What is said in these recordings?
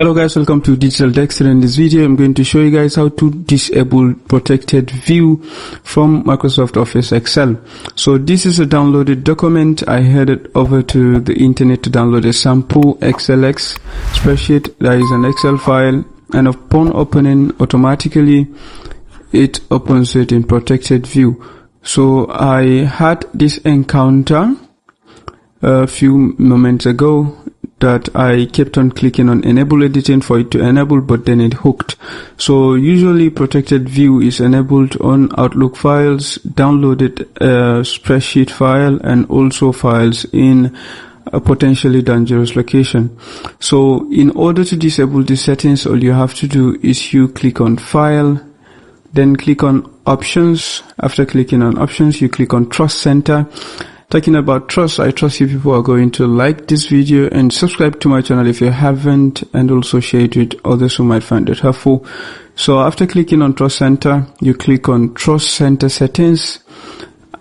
Hello guys, welcome to Digital Degs. In this video I'm going to show you guys how to disable protected view from Microsoft Office Excel. So this is a downloaded document. I headed over to the internet to download a sample XLX spreadsheet. That is an Excel file, and upon opening, automatically it opens it in protected view. So I had this encounter a few moments ago that I kept on clicking on enable editing for it to enable, but then it hooked. So usually protected view is enabled on Outlook files, downloaded spreadsheet file, and also files in a potentially dangerous location. So in order to disable these settings, all you have to do is you click on file, then click on options. After clicking on options, you click on Trust Center. Talking about trust, I trust you people are going to like this video and subscribe to my channel if you haven't, and also share it with others who might find it helpful. So after clicking on Trust Center, you click on Trust Center settings.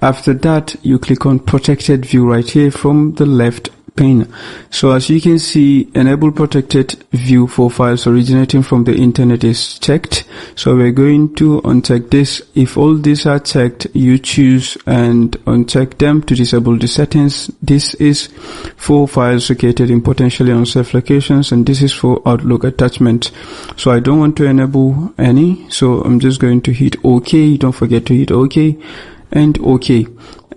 After that, you click on protected view right here from the left pane. So as you can see, enable protected view for files originating from the internet is checked. So we're going to uncheck this. If all these are checked, you choose and uncheck them to disable the settings. This is for files located in potentially unsafe locations, and this is for Outlook attachments. So I don't want to enable any, so I'm just going to hit OK. Don't forget to hit OK and OK,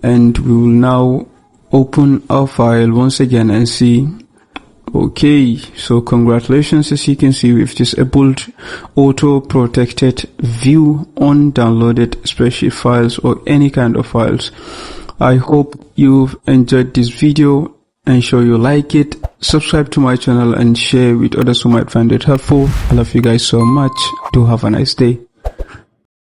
and we will now open our file once again and see. Okay, so congratulations, as you can see, we've disabled auto protected view on downloaded spreadsheet files or any kind of files. I hope you've enjoyed this video. Ensure you like it, subscribe to my channel, and share with others who might find it helpful. I love you guys so much. Do have a nice day.